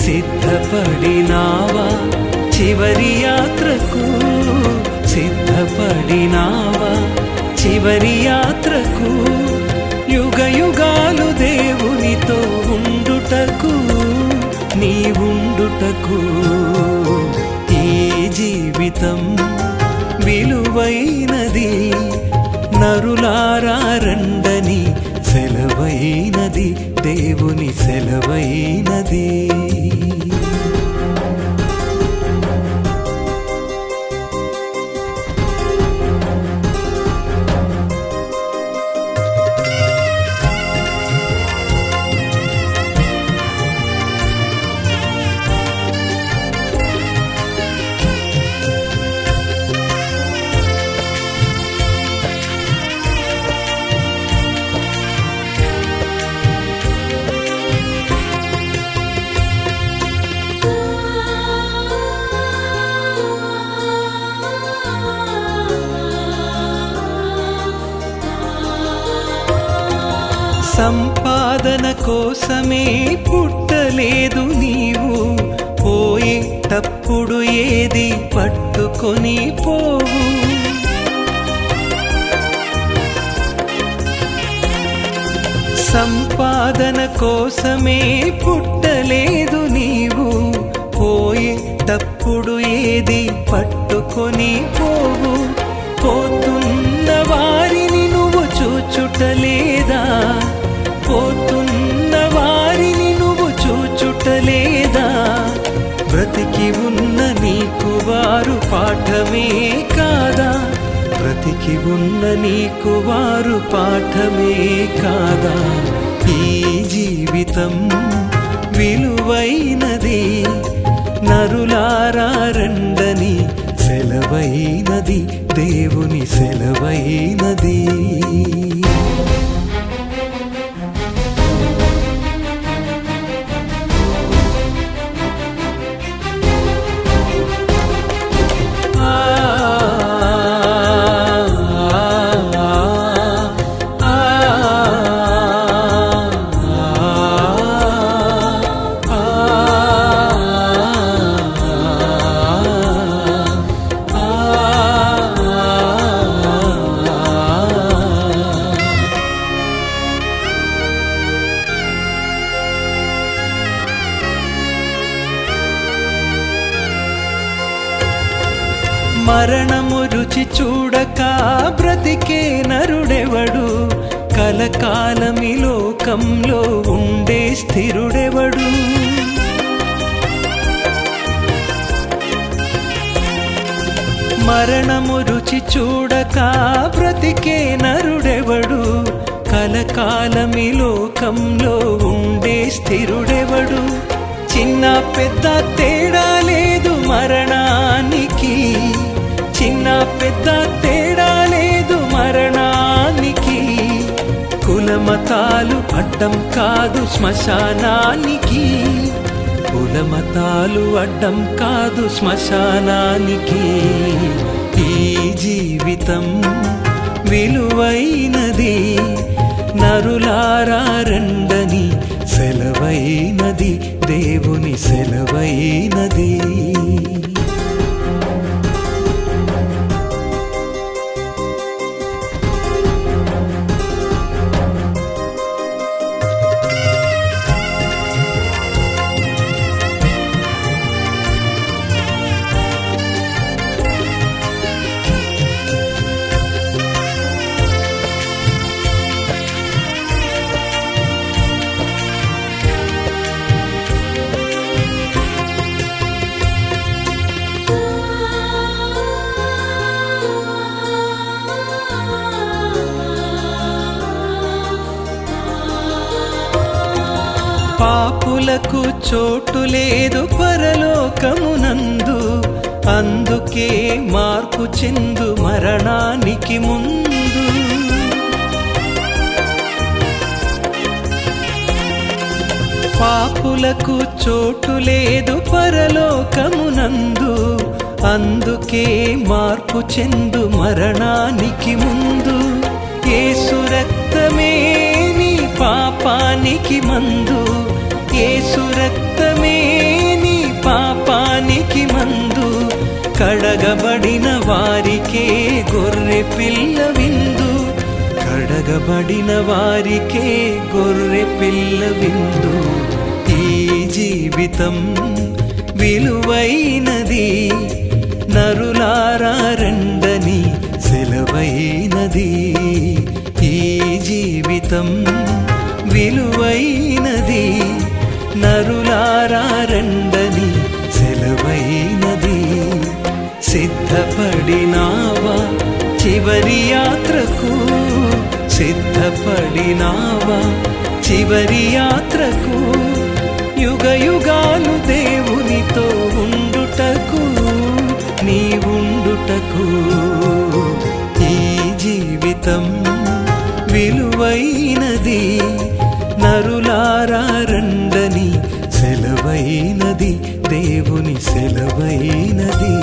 సిద్ధపడినావా చివరి యాత్రకు? సిద్ధపడినావా చివరి యాత్రకు? యుగ యుగాలు దేవునితో ఉండుటకు, నీవుండుటకు. ఈ జీవితం విలువైనది, నరులారా రండని సెలవైనది, దేవుని సెలవైనది. సంపాదన కోసమే పుట్టలేదు నీవు, పోయేటప్పుడు ఏది పట్టుకొని పోవు. సంపాదన కోసమే పుట్టలేదు నీవు, పోయేటప్పుడు ఏది పట్టుకొని పోవు. పోతున్న వారిని నువ్వు చూచుటలేదా? పోతున్న వారిని నువ్వు చూచుటలేదా? బ్రతికి ఉన్న నీకు వారు పాఠమే కాదా? బ్రతికి ఉన్న నీకు వారు పాఠమే కాదా? ఈ జీవితం విలువైనది, నరులారా రండని సెలవైనది, దేవుని సెలవైనది. మరణము రుచి చూడక బ్రతికే నరుడెవడు? కలకాలమి లోకంలో ఉండే స్థిరుడెవడు? మరణము రుచి చూడక బ్రతికే నరుడెవడు? కలకాలమి లోకంలో ఉండే స్థిరుడెవడు? చిన్న పెద్ద తేడా లేదు మరణానికి, చిన్న పెద్ద తేడా లేదు మరణానికి. కులమతాలు అడ్డం కాదు శ్మశానానికి, కులమతాలు అడ్డం కాదు శ్మశానానికి. ఈ జీవితం విలువైనది, నరులారా రండని సెలవైనది, దేవుని సెలవైనది. పాపులకు చోటు లేదు పరలోకమునందు, అందుకే మార్పు చెందు మరణానికి ముందు. పాపులకు చోటు లేదు పరలోకమునందు, అందుకే మార్పు చెందు మరణానికి ముందు. యేసు రక్తమే నీ పాపానికి మందు, యేసు రక్తమే నీ పాపానికి మందు, కడగబడిన వారికే గొర్రె పిల్ల విందు, కడగబడిన వారికే గొర్రె పిల్ల విందు. ఈ జీవితం విలువైనది, నరులారా రండని సెలవైనది. ఈ జీవితం విలువైనది, నరులారా రండని సెలవైనది. సిద్ధపడినావా చివరి యాత్రకు, సిద్ధపడినావా చివరి యాత్రకు, యుగ యుగాలు దేవునితో ఉండుటకు, నీవుండుటకు. ఈ జీవితం విలువైనది, నరులారా రండని సెలవైనది, దేవుని సెలవైనది.